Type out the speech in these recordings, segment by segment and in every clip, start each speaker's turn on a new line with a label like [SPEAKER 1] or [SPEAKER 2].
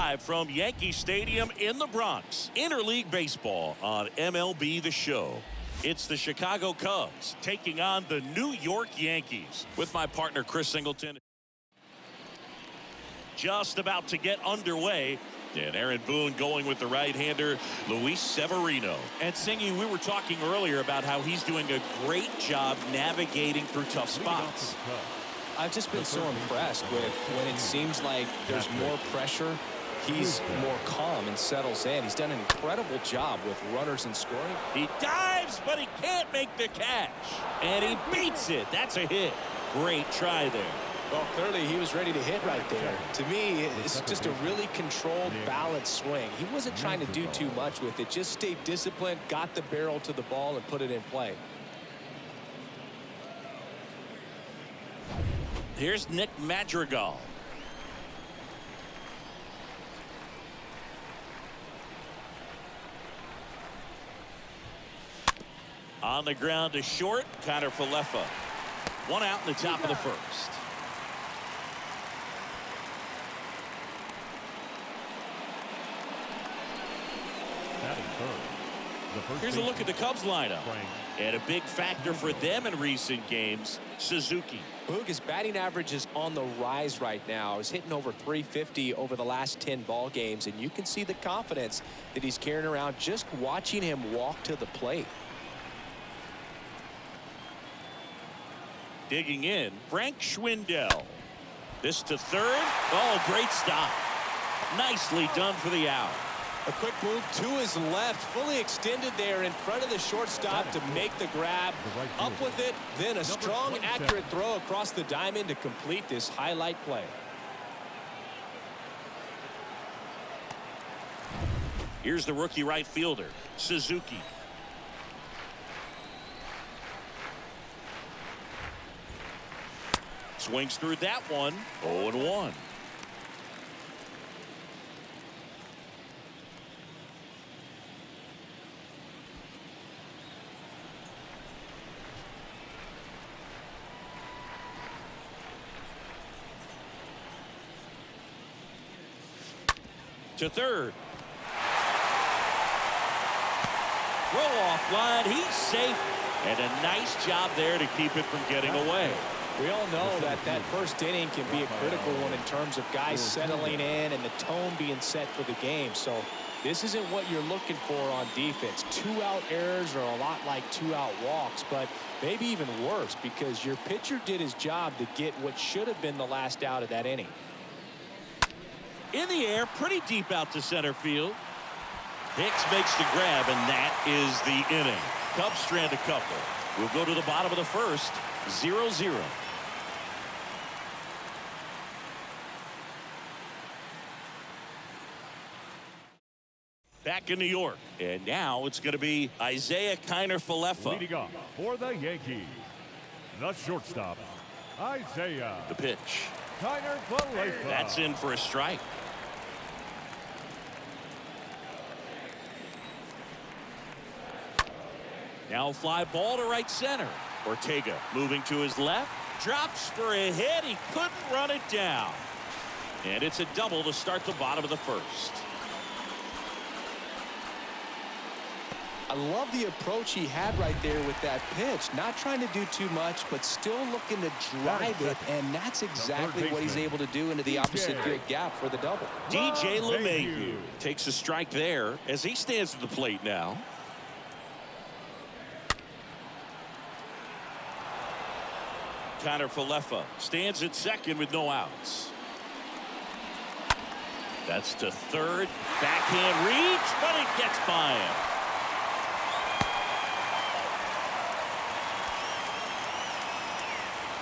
[SPEAKER 1] live from Yankee Stadium in the Bronx. Interleague baseball on MLB The Show. It's the Chicago Cubs taking on the New York Yankees with my partner Chris Singleton. Just about to get underway. And Aaron Boone going with the right-hander, Luis Severino. And Singy, we were talking earlier about how he's doing a great job navigating through tough spots.
[SPEAKER 2] I've just been so impressed with when it seems like there's more pressure, he's more calm and settles in. He's done an incredible job with runners in scoring.
[SPEAKER 1] He dives, but he can't make the catch. And he beats it. That's a hit. Great try there.
[SPEAKER 2] Well, clearly he was ready to hit right there. To me, it's just a really controlled, balanced swing. He wasn't trying to do too much with it. Just stayed disciplined, got the barrel to the ball, and put it in play.
[SPEAKER 1] Here's Nick Madrigal. On the ground to short, Connor Falefa. One out in the top of the first. Here's a look at the Cubs lineup. And a big factor for them in recent games, Suzuki.
[SPEAKER 2] Boog, his batting average is on the rise right now. He's hitting over 350 over the last 10 ball games, and you can see the confidence that he's carrying around just watching him walk to the plate.
[SPEAKER 1] Digging in, Frank Schwindel. This to third. Oh, great stop. Nicely done for the out.
[SPEAKER 2] A quick move to his left, fully extended there in front of the shortstop to make the grab. Up with it, then a strong, accurate throw across the diamond to complete this highlight play.
[SPEAKER 1] Here's the rookie right fielder, Suzuki. Swings through that one, 0-1. To third. Throw off line. He's safe. And a nice job there to keep it from getting away.
[SPEAKER 2] We all know that first inning can be a critical one in terms of guys settling in and the tone being set for the game. So this isn't what you're looking for on defense. 2-out errors are a lot like 2-out walks, but maybe even worse because your pitcher did his job to get what should have been the last out of that inning.
[SPEAKER 1] In the air, pretty deep out to center field. Hicks makes the grab, and that is the inning. Cubs strand a couple. We'll go to the bottom of the first, 0-0. Back in New York, and now it's going to be Isaiah Kiner Falefa.
[SPEAKER 3] Leading off for the Yankees, the shortstop, Isaiah.
[SPEAKER 1] The pitch.
[SPEAKER 3] Kiner Falefa.
[SPEAKER 1] That's in for a strike. Now fly ball to right center. Ortega moving to his left. Drops for a hit. He couldn't run it down. And it's a double to start the bottom of the first.
[SPEAKER 2] I love the approach he had right there with that pitch. Not trying to do too much, but still looking to drive it, and that's exactly what he's able to do into the opposite field gap for the double.
[SPEAKER 1] DJ LeMahieu takes a strike there as he stands at the plate now. Connor Falefa stands at second with no outs. That's to third. Backhand reach, but it gets by him.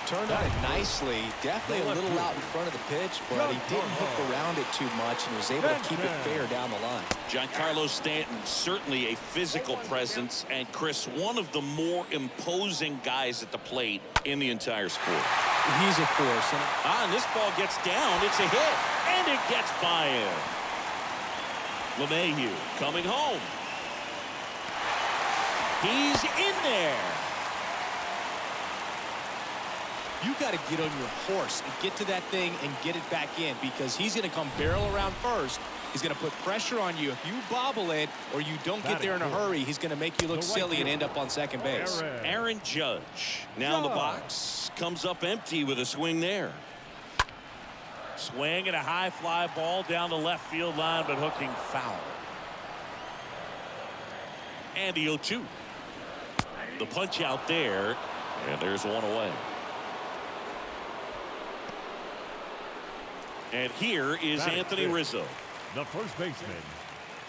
[SPEAKER 2] Turned on it nicely. Definitely a little out in front of the pitch, but he didn't hook around it too much and was able to keep it fair down the line.
[SPEAKER 1] Giancarlo Stanton, certainly a physical presence, and Chris, one of the more imposing guys at the plate in the entire sport.
[SPEAKER 2] He's a force.
[SPEAKER 1] And this ball gets down. It's a hit, and it gets by him. LeMahieu coming home. He's in there.
[SPEAKER 2] You got to get on your horse and get to that thing and get it back in, because he's going to come barrel around first. He's going to put pressure on you. If you bobble it or you don't get there in a hurry, he's going to make you look silly and end up on second base.
[SPEAKER 1] Aaron Judge now in the box, comes up empty with a swing there. Swing and a high fly ball down the left field line, but hooking foul. And the 0-2. The punch out there, and there's one away. And here is Anthony Rizzo.
[SPEAKER 3] The first baseman,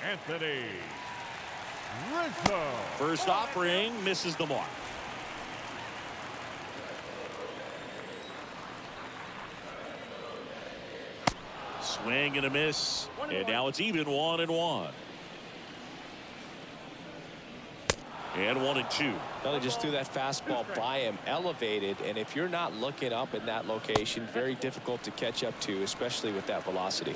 [SPEAKER 3] Anthony Rizzo.
[SPEAKER 1] First offering, misses the mark. Swing and a miss, and now it's even 1-1. And 1-2.
[SPEAKER 2] Well, they just threw that fastball by him, elevated, and if you're not looking up in that location, very difficult to catch up to, especially with that velocity.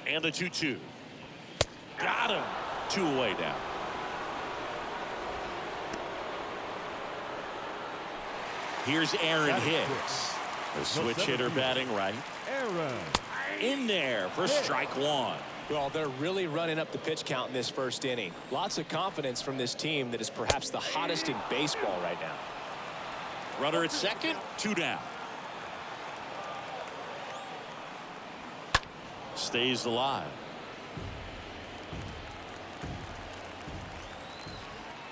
[SPEAKER 1] And the 2-2. Got him. 2 away now. Here's Aaron Hicks. The switch hitter batting right.
[SPEAKER 3] Aaron.
[SPEAKER 1] In there for strike one.
[SPEAKER 2] Well, they're really running up the pitch count in this first inning. Lots of confidence from this team that is perhaps the hottest in baseball right now.
[SPEAKER 1] Runner at second, 2 down. Stays alive.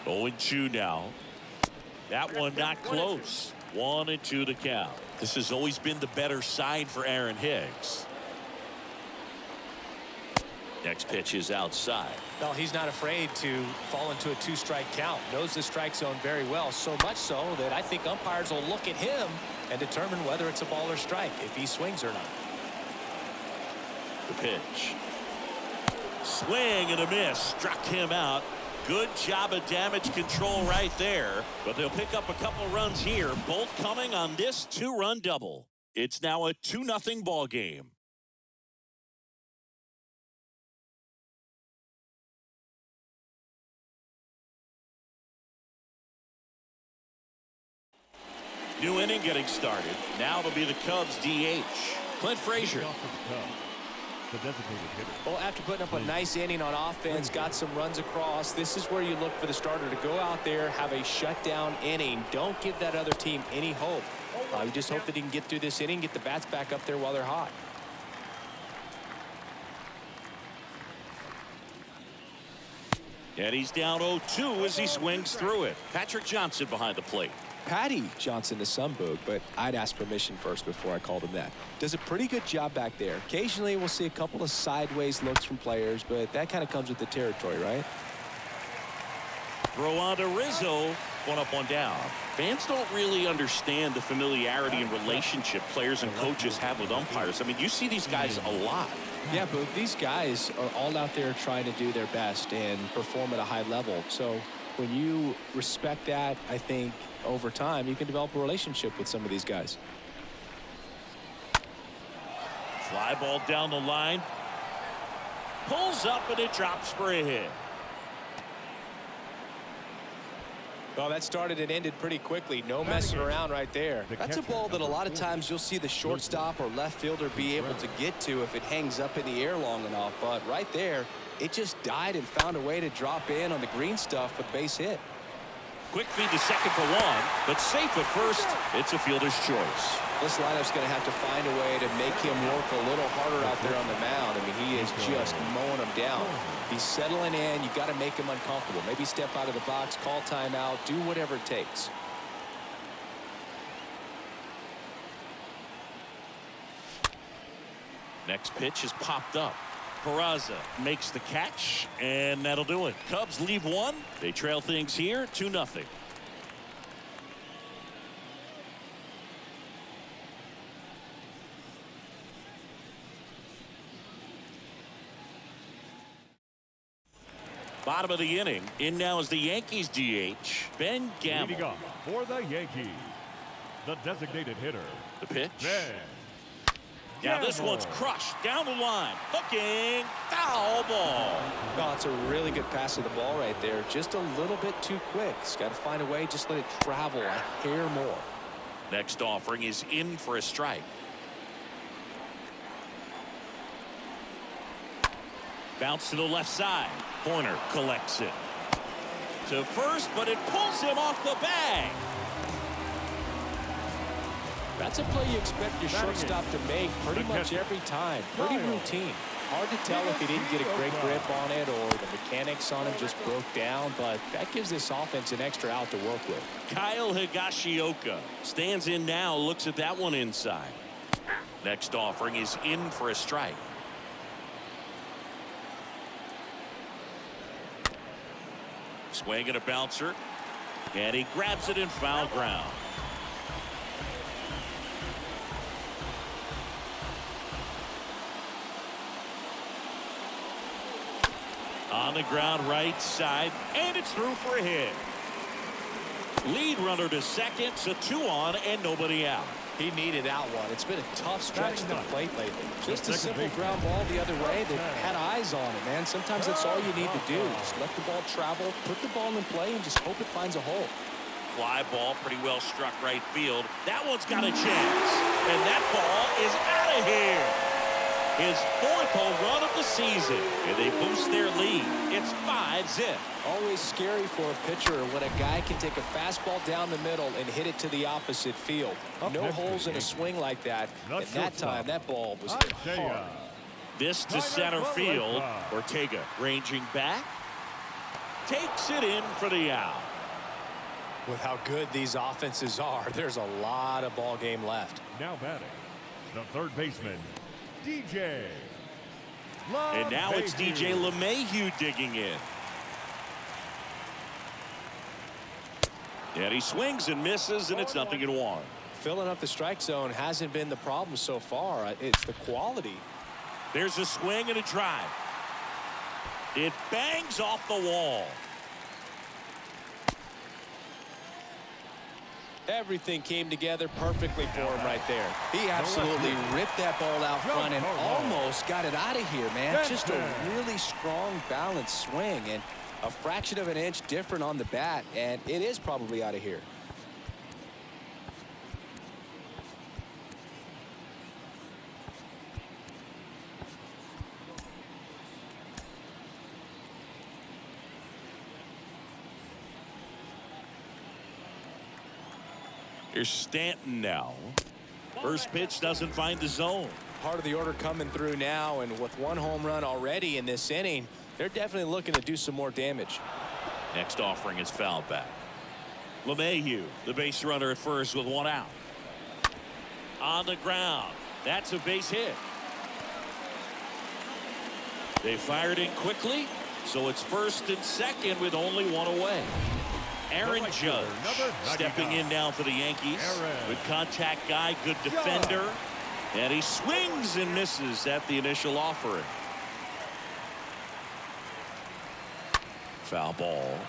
[SPEAKER 1] 0-2 now. That one not close. 1-2 to count. This has always been the better side for Aaron Hicks. Next pitch is outside.
[SPEAKER 2] Well, he's not afraid to fall into a 2-strike count. Knows the strike zone very well, so much so that I think umpires will look at him and determine whether it's a ball or strike, if he swings or not.
[SPEAKER 1] The pitch. Swing and a miss. Struck him out. Good job of damage control right there. But they'll pick up a couple runs here, both coming on this 2-run double. It's now a 2-0 ball game. New inning getting started. Now it'll be the Cubs DH. Clint Frazier.
[SPEAKER 3] The designated hitter.
[SPEAKER 2] Well, after putting up a nice inning on offense, got some runs across, this is where you look for the starter to go out there, have a shutdown inning. Don't give that other team any hope. You just hope that he can get through this inning, get the bats back up there while they're hot.
[SPEAKER 1] And he's down 0-2 as he swings through it. Patrick Johnson behind the plate.
[SPEAKER 2] Patty Johnson to some boog, but I'd ask permission first before I called him that. Does a pretty good job back there. Occasionally we'll see a couple of sideways looks from players, but that kind of comes with the territory, right?
[SPEAKER 1] Throw on to Rizzo. 1 up, 1 down. Fans don't really understand the familiarity and relationship players and coaches have with umpires. I mean, you see these guys a lot.
[SPEAKER 2] Yeah, but these guys are all out there trying to do their best and perform at a high level. So when you respect that, I think over time you can develop a relationship with some of these guys.
[SPEAKER 1] Fly ball down the line. Pulls up and it drops for a hit.
[SPEAKER 2] Well, that started and ended pretty quickly. No messing around right there.
[SPEAKER 4] That's a ball that a lot of times you'll see the shortstop or left fielder be able to get to if it hangs up in the air long enough. But right there, it just died and found a way to drop in on the green stuff with base hit.
[SPEAKER 1] Quick feed to second for 1, but safe at first. It's a fielder's choice.
[SPEAKER 4] This lineup's going to have to find a way to make him work a little harder out there on the mound. I mean, he is just mowing them down. He's settling in. You got to make him uncomfortable. Maybe step out of the box, call timeout, do whatever it takes.
[SPEAKER 1] Next pitch is popped up. Peraza makes the catch, and that'll do it. Cubs leave 1. They trail things here 2-0. Bottom of the inning. In now is the Yankees DH, Ben Gamble.
[SPEAKER 3] Leading off for the Yankees, the designated hitter,
[SPEAKER 1] The pitch.
[SPEAKER 3] Ben
[SPEAKER 1] Now this one's crushed down the line. Hooking. Foul ball.
[SPEAKER 4] No, it's a really good pass of the ball right there. Just a little bit too quick. He's got to find a way. Just let it travel a hair more.
[SPEAKER 1] Next offering is in for a strike. Bounce to the left side. Corner collects it. To first, but it pulls him off the bag.
[SPEAKER 2] That's a play you expect your shortstop to make pretty much every time. Pretty routine. Hard to tell if he didn't get a great grip on it or the mechanics on him just broke down, but that gives this offense an extra out to work with.
[SPEAKER 1] Kyle Higashioka stands in now, looks at that one inside. Next offering is in for a strike. Swing and a bouncer, and he grabs it in foul ground. On the ground right side, and it's through for a hit. Lead runner to second, so 2 on and nobody out.
[SPEAKER 2] He needed that one. It's been a tough stretch to the plate lately.
[SPEAKER 4] Just a simple ground ball the other way. They've had eyes on it, man. Sometimes that's all you need to do. Just let the ball travel, put the ball in play, and just hope it finds a hole.
[SPEAKER 1] Fly ball pretty well struck right field. That one's got a chance. And that ball is out of here. His 4th home run of the season. And they boost their lead. It's 5-zip.
[SPEAKER 4] Always scary for a pitcher when a guy can take a fastball down the middle and hit it to the opposite field. No holes in a swing like that. At that time, that ball was hit hard.
[SPEAKER 1] This to center field. Ortega ranging back. Takes it in for the out.
[SPEAKER 2] With how good these offenses are, there's a lot of ball game left.
[SPEAKER 3] Now batting, the third baseman, DJ.
[SPEAKER 1] And now it's DJ LeMahieu digging in. And he swings and misses, and it's 0-1.
[SPEAKER 2] Filling up the strike zone hasn't been the problem so far. It's the quality.
[SPEAKER 1] There's a swing and a drive. It bangs off the wall.
[SPEAKER 4] Everything came together perfectly for him right there. He absolutely ripped that ball out front and almost got it out of here, man. Just a really strong, balanced swing and a fraction of an inch different on the bat, and it is probably out of here.
[SPEAKER 1] Here's Stanton now. First pitch doesn't find the zone.
[SPEAKER 4] Part of the order coming through now, and with 1 home run already in this inning, they're definitely looking to do some more damage.
[SPEAKER 1] Next offering is fouled back. LeMahieu, the base runner at first with 1 out. On the ground. That's a base hit. They fired in quickly, so it's first and second with only 1 away. Aaron Judge stepping in now for the Yankees. Good contact guy, good defender. And he swings and misses at the initial offering. Foul ball.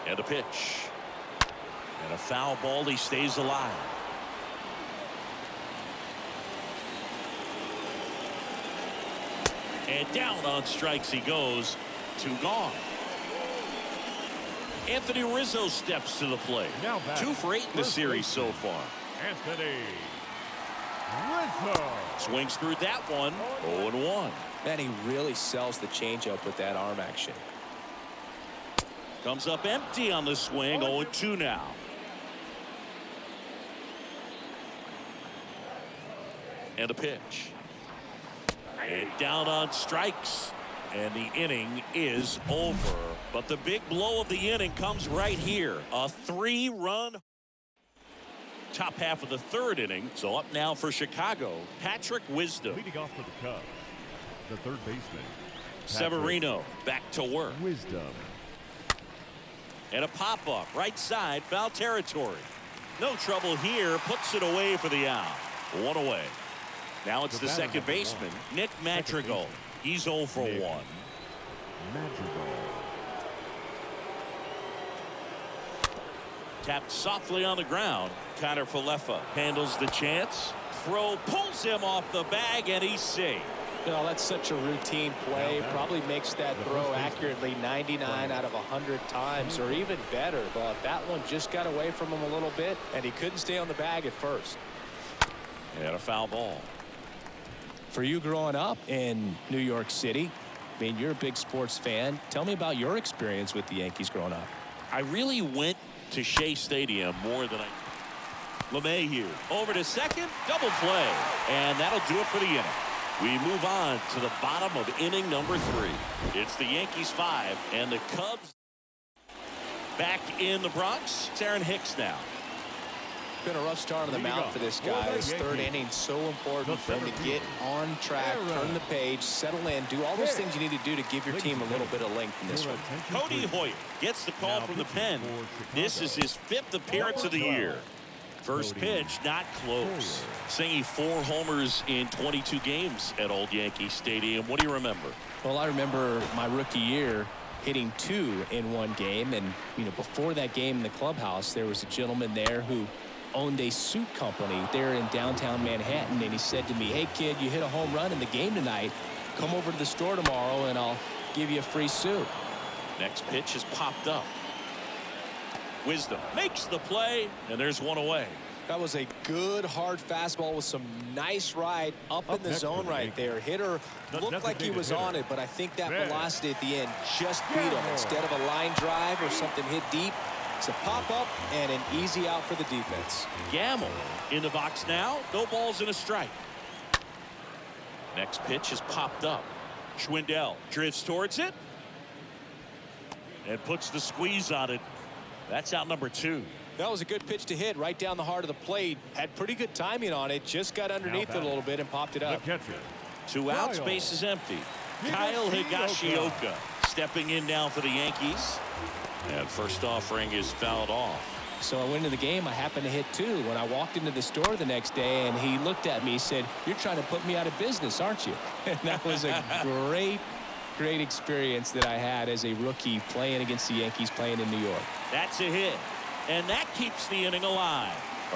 [SPEAKER 1] And a pitch. And a foul ball. He stays alive. And down on strikes he goes. 2 gone. Anthony Rizzo steps to the plate. 2 for 8 in the series so far.
[SPEAKER 3] Anthony Rizzo.
[SPEAKER 1] Swings through that one. 0-1.
[SPEAKER 4] Man, he really sells the changeup with that arm action.
[SPEAKER 1] Comes up empty on the swing. 0-2 now. And a pitch. And down on strikes. And the inning is over. But the big blow of the inning comes right here. A 3-run top half of the 3rd inning. So up now for Chicago, Patrick Wisdom.
[SPEAKER 3] Leading off for the Cubs, the third baseman,
[SPEAKER 1] Severino back to work.
[SPEAKER 3] Wisdom.
[SPEAKER 1] And a pop-up right side, foul territory. No trouble here, puts it away for the out. 1 away. Now it's the second baseman, Nick Madrigal. He's 0 for 1.
[SPEAKER 3] Madrigal.
[SPEAKER 1] Tapped softly on the ground. Connor Falefa handles the chance. Throw pulls him off the bag, and he's safe.
[SPEAKER 2] You know, that's such a routine play. Probably makes that throw accurately 99 out of 100 times, or even better. But that one just got away from him a little bit, and he couldn't stay on the bag at first.
[SPEAKER 1] And a foul ball.
[SPEAKER 2] For you growing up in New York City, I mean, you're a big sports fan. Tell me about your experience with the Yankees growing up.
[SPEAKER 1] I really went to Shea Stadium more than I... LeMahieu over to second, double play, and that'll do it for the inning. We move on to the bottom of inning number 3. It's the Yankees 5 and the Cubs back in the Bronx. It's Aaron Hicks now.
[SPEAKER 2] Been a rough start on the mound for this guy. This third inning so important for him to get on track, turn the page, settle in, do all those things you need to do to give your team a little bit of length in this one.
[SPEAKER 1] Cody Hoyer gets the call from the pen. This is his 5th appearance of the year. First pitch, not close. Singy 4 homers in 22 games at Old Yankee Stadium. What do you remember?
[SPEAKER 2] Well, I remember my rookie year hitting 2 in one game. And, you know, before that game in the clubhouse, there was a gentleman there who owned a suit company there in downtown Manhattan. And he said to me, hey, kid, you hit a home run in the game tonight. Come over to the store tomorrow and I'll give you a free suit.
[SPEAKER 1] Next pitch is popped up. Wisdom makes the play, and there's one away.
[SPEAKER 2] That was a good hard fastball with some nice ride up in the zone right there. Hitter looked like he was on it, but I think that velocity at the end just beat him. Instead of a line drive or something hit deep, it's a pop-up and an easy out for the defense.
[SPEAKER 1] Gamble in the box now. No balls and a strike. Next pitch is popped up. Schwindel drifts towards it and puts the squeeze on it. That's out number 2.
[SPEAKER 2] That was a good pitch to hit right down the heart of the plate. Had pretty good timing on it. Just got underneath it a little bit and popped it up.
[SPEAKER 1] 2 outs, base is empty. Kyle Higashioka stepping in now for the Yankees. And first offering is fouled off.
[SPEAKER 2] So I went into the game. I happened to hit 2. When I walked into the store the next day, and he looked at me, he said, "You're trying to put me out of business, aren't you?" And that was a great experience that I had as a rookie playing against the Yankees, playing in New York.
[SPEAKER 1] That's a hit, and that keeps the inning alive.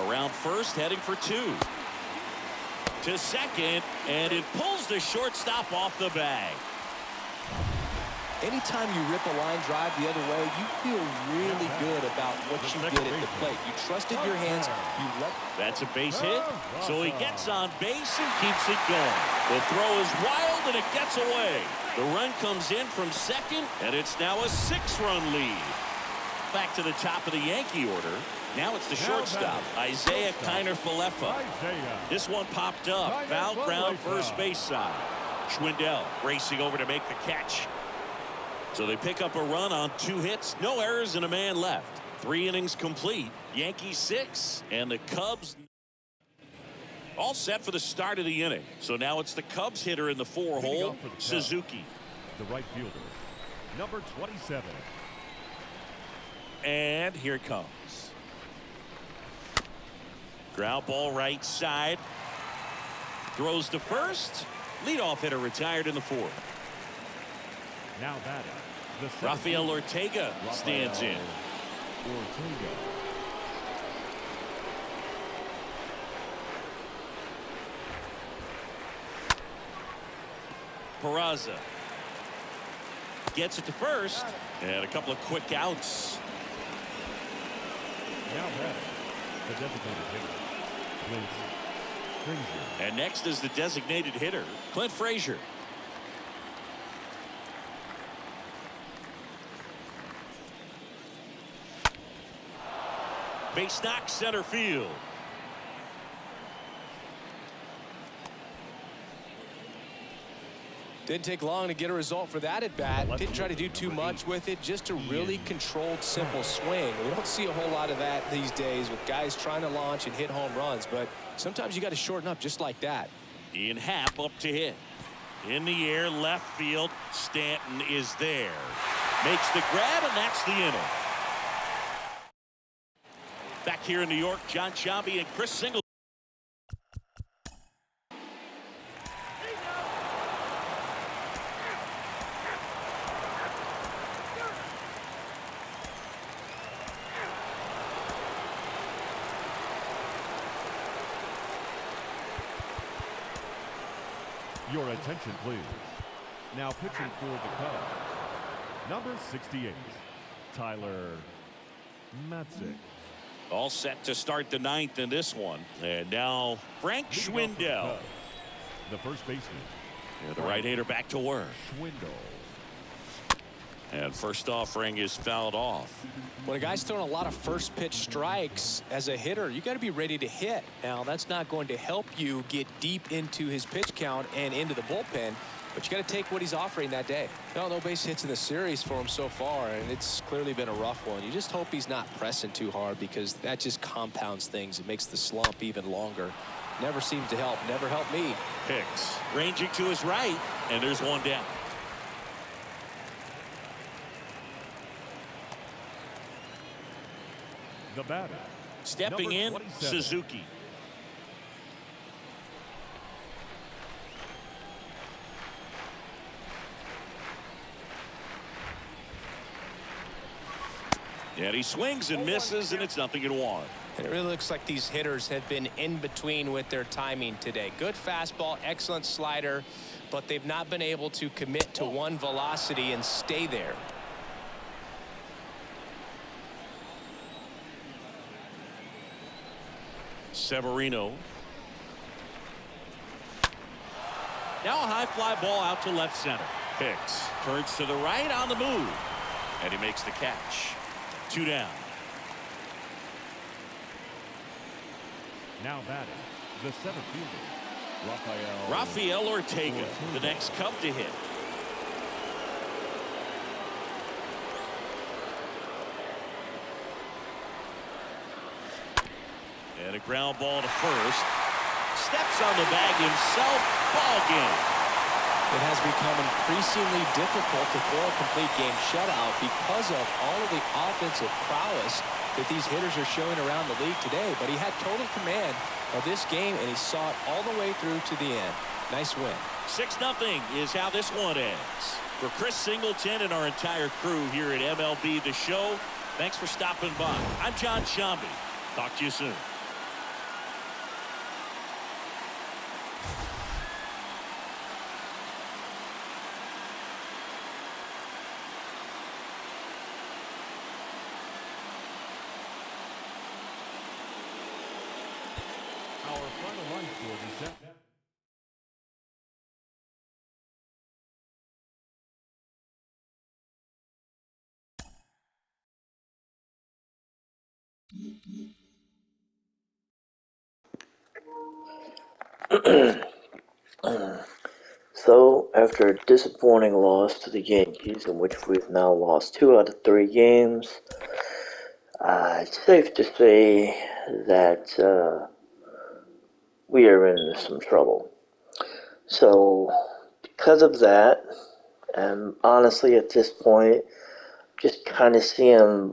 [SPEAKER 1] Around first, heading for 2. To second, and it pulls the shortstop off the bag.
[SPEAKER 2] Anytime you rip a line drive the other way, you feel really good about what you did at the plate. You trusted your hands.
[SPEAKER 1] That's a base hit, so he gets on base and keeps it going. The throw is wild, and it gets away. The run comes in from second, and it's now a 6-run lead. Back to the top of the Yankee order. Now it's the shortstop, Isaiah Kiner Falefa. This one popped up. Foul ground first base side. Schwindel racing over to make the catch. So they pick up a run on 2 hits, no errors, and a man left. 3 innings complete. Yankees 6, and the Cubs all set for the start of the inning. So now it's the Cubs hitter in the 4-hole, Suzuki.
[SPEAKER 3] The right fielder, number 27.
[SPEAKER 1] And here it comes. Ground ball right side. Throws to first. Leadoff hitter retired in the 4th.
[SPEAKER 3] Now batting,
[SPEAKER 1] Rafael Ortega stands in. Peraza gets it to first, and a couple of quick outs.
[SPEAKER 3] Now batting, the designated hitter, Clint Frazier.
[SPEAKER 1] And next is the designated hitter, Clint Frazier. Base knock, center field.
[SPEAKER 2] Didn't take long to get a result for that at bat. Didn't try to do too much with it. Just a really controlled, simple swing. We don't see a whole lot of that these days with guys trying to launch and hit home runs. But sometimes you got to shorten up just like that.
[SPEAKER 1] Ian Happ up to hit. In the air, left field. Stanton is there. Makes the grab, and that's the inning. Back here in New York, John Sciambi and Chris Singleton.
[SPEAKER 3] Your attention, please. Now pitching for the Cubs, number 68, Tyler Matzik.
[SPEAKER 1] All set to start the ninth in this one. And now Frank Schwindel.
[SPEAKER 3] The first baseman.
[SPEAKER 1] Yeah, the right-hander back to work.
[SPEAKER 3] Schwindel.
[SPEAKER 1] And first offering is fouled off.
[SPEAKER 2] When a guy's throwing a lot of first pitch strikes as a hitter, you got to be ready to hit. Now, that's not going to help you get deep into his pitch count and into the bullpen, but you got to take what he's offering that day. No base hits in the series for him so far, and it's clearly been a rough one. You just hope he's not pressing too hard, because that just compounds things. It makes the slump even longer. Never seems to help. Never helped me.
[SPEAKER 1] Hicks ranging to his right, and there's one down.
[SPEAKER 3] The batter.
[SPEAKER 1] Stepping
[SPEAKER 3] number
[SPEAKER 1] in,
[SPEAKER 3] 27.
[SPEAKER 1] Suzuki. And he swings and misses, and it's 0-1.
[SPEAKER 2] And it really looks like these hitters have been in between with their timing today. Good fastball, excellent slider, but they've not been able to commit to one velocity and stay there.
[SPEAKER 1] Severino. Now a high fly ball out to left center. Hicks turns to the right on the move, and he makes the catch. 2 down.
[SPEAKER 3] Now batting, the center fielder,
[SPEAKER 1] Rafael Ortega, the next Cub to hit. And a ground ball to first. Steps on the bag himself. Ball game.
[SPEAKER 2] It has become increasingly difficult to throw a complete game shutout because of all of the offensive prowess that these hitters are showing around the league today. But he had total command of this game, and he saw it all the way through to the end. Nice win.
[SPEAKER 1] 6-0 is how this one ends. For Chris Singleton and our entire crew here at MLB The Show, thanks for stopping by. I'm John Shambi. Talk to you soon.
[SPEAKER 3] Our final line score is set.
[SPEAKER 5] So, after a disappointing loss to the Yankees, in which we've now lost 2 out of 3 games, it's safe to say that we are in some trouble. So, because of that, and honestly at this point, just kind of seeing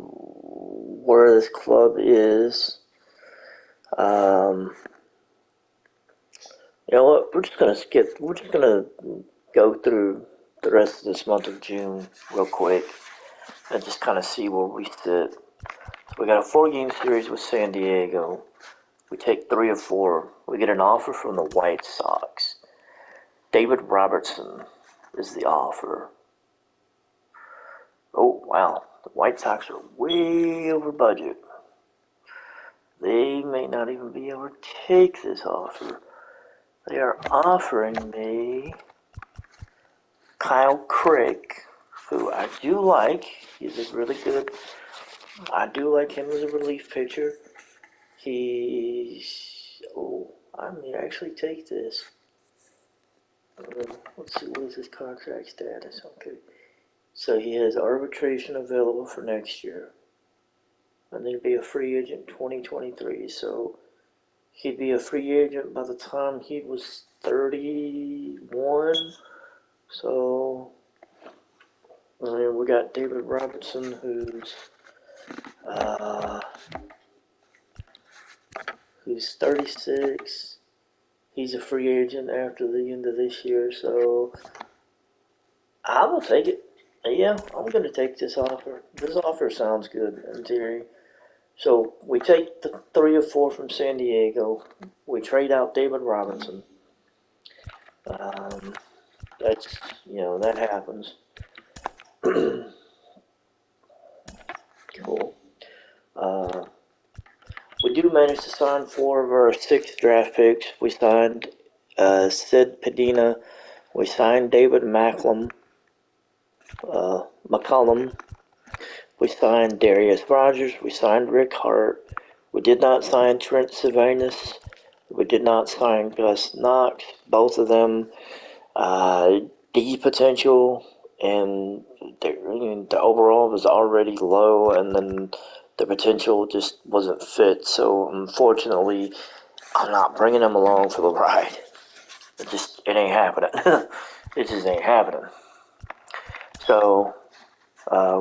[SPEAKER 5] where this club is, you know what, we're just gonna go through the rest of this month of June real quick and just kind of see where we sit. So we got a 4-game series with San Diego. We take 3 of 4. We get an offer from the White Sox. David Robertson is the offer. Oh, wow. The White Sox are way over budget. They may not even be able to take this offer. They are offering me Kyle Crick, who I do like. He's a really good. I do like him as a relief pitcher. I may actually take this. Let's see, what is his contract status? Okay. So he has arbitration available for next year. And then he'd be a free agent in 2023. So he'd be a free agent by the time he was 31. So, and then we got David Robertson, who's 36. He's a free agent after the end of this year, so I will take it. Yeah, I'm going to take this offer. This offer sounds good in theory. So we take the 3 of 4 from San Diego. We trade out David Robinson. That's, that happens. Cool. Uh, we do manage to sign 4 of our 6 draft picks. We signed Sid Padina. We signed David McCollum. We signed Darius Rogers. We signed Rick Hart. We did not sign Trent Sylvanus. We did not sign Gus Knox. Both of them, D potential, and the overall was already low, and then the potential just wasn't fit. So unfortunately, I'm not bringing them along for the ride. It ain't happening. It just ain't happening. So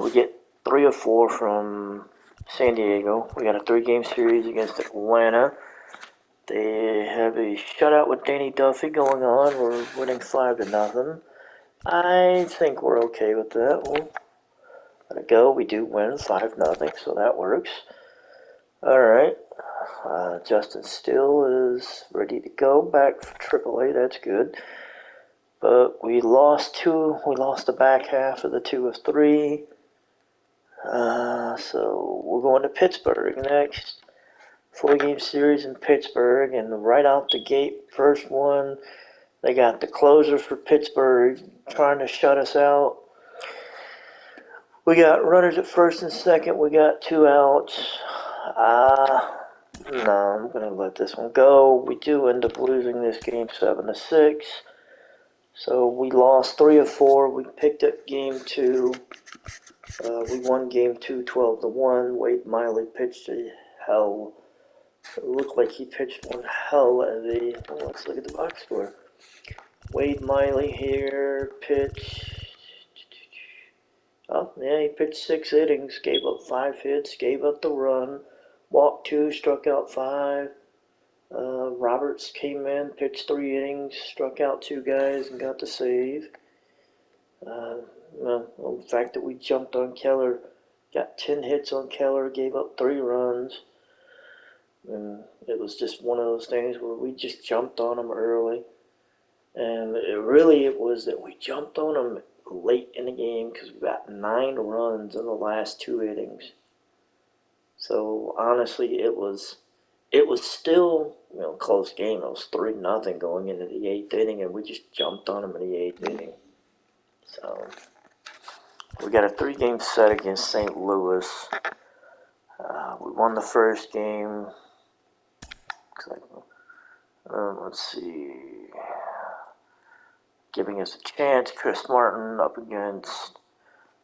[SPEAKER 5] we get 3 or 4 from San Diego. We got a 3-game series against Atlanta. They have a shutout with Danny Duffy going on. We're winning 5-0. I think we're okay with that. We'll let it go. We do win 5-0, so that works. All right. Justin Steele is ready to go back for AAA. That's good. But we lost 2. We lost the back half of the 2 of 3. So we're going to Pittsburgh next. 4-game series in Pittsburgh, and right out the gate, first one, they got the closer for Pittsburgh trying to shut us out. We got runners at first and second. We got 2 outs. No, I'm going to let this one go. We do end up losing this game 7-6. So we lost 3 of 4. We picked up game 2. We won game 2 12-1. Wade Miley pitched a hell. It looked like he pitched one hell of a. Oh, let's look at the box score. Wade Miley here pitched. Oh, yeah, he pitched 6 innings, gave up 5 hits, gave up the run, walked 2, struck out 5. Roberts came in, pitched 3 innings, struck out 2 guys, and got the save. Well, the fact that we jumped on Keller, got 10 hits on Keller, gave up 3 runs. And it was just one of those things where we just jumped on him early. And it was that we jumped on him late in the game because we got 9 runs in the last 2 innings. So honestly, it was still close game. It was 3-0 going into the 8th inning, and we just jumped on him in the 8th inning. So we got a 3-game set against St. Louis. We won the first game. Let's see. Giving us a chance, Chris Martin up against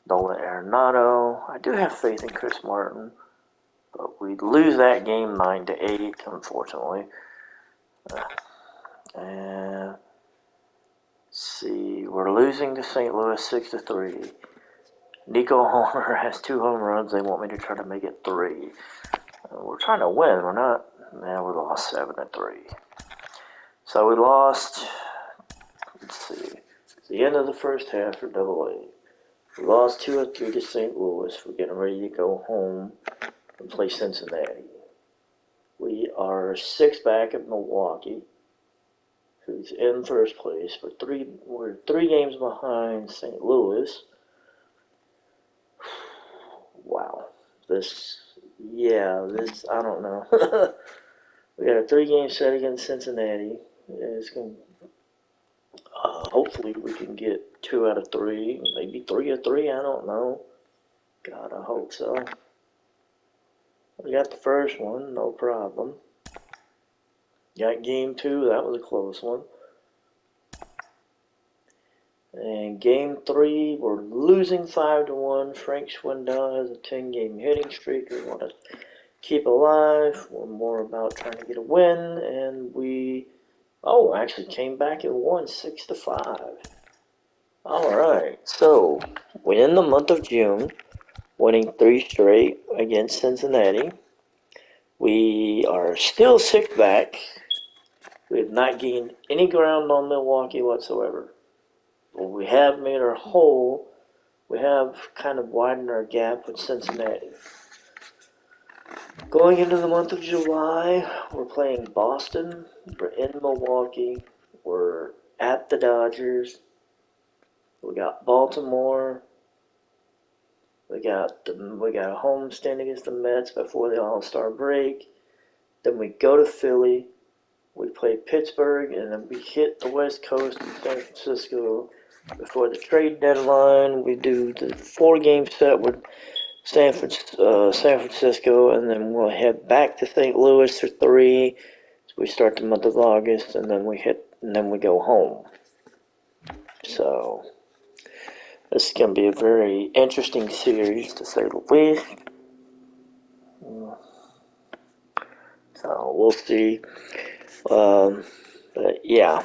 [SPEAKER 5] Nolan Arenado. I do have faith in Chris Martin, but we lose that game 9-8, unfortunately. And let's see, we're losing to St. Louis 6-3. Nico Homer has 2 home runs. They want me to try to make it 3. We're trying to win. We're not. Now we lost 7-3. So we lost. Let's see. It's the end of the first half for AA. We lost 2-3 to St. Louis. We're getting ready to go home and play Cincinnati. We are 6 back at Milwaukee, who's in first place. We're 3 games behind St. Louis. Wow. I don't know. We got a 3-game set against Cincinnati. It's going. Hopefully we can get 2 out of 3, maybe 3 of 3. I don't know. God, I hope so. We got the first one, no problem. Got game 2, that was a close one. And game 3, we're losing 5-1. Frank Schwindel has a 10-game hitting streak we want to keep alive. We're more about trying to get a win, and we actually came back and won 6-5. Alright, so we're in the month of June, winning 3 straight against Cincinnati. We are still 6 back. We have not gained any ground on Milwaukee whatsoever. But we have made our hole. We have kind of widened our gap with Cincinnati. Going into the month of July, we're playing Boston. We're in Milwaukee. We're at the Dodgers. We got Baltimore. We got a homestand against the Mets before the All-Star break. Then we go to Philly. We play Pittsburgh, and then we hit the West Coast in San Francisco before the trade deadline. We do the 4-game set with San Francisco, and then we'll head back to St. Louis for 3. So we start the month of August, and then we go home. So this is going to be a very interesting series, to say the least. So we'll see. But yeah,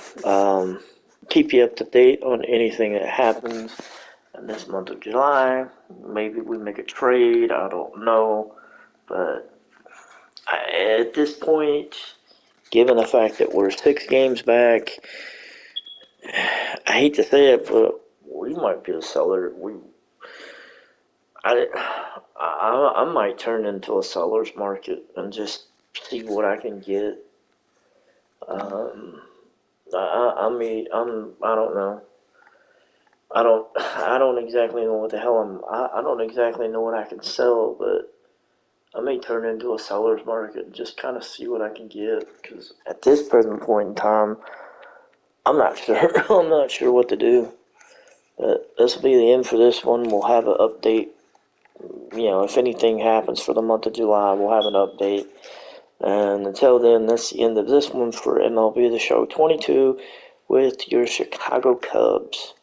[SPEAKER 5] keep you up to date on anything that happens in this month of July. Maybe we make a trade, I don't know. But at this point, given the fact that we're 6 games back, I hate to say it, but we might be a seller. I might turn into a seller's market and just see what I can get. I don't know. I don't exactly know what the hell I don't exactly know what I can sell, but I may turn into a seller's market and just kind of see what I can get. Because at this present point in time, I'm not sure. I'm not sure what to do. But this will be the end for this one. We'll have an update. If anything happens for the month of July, we'll have an update. And until then, that's the end of this one for MLB The Show 22 with your Chicago Cubs.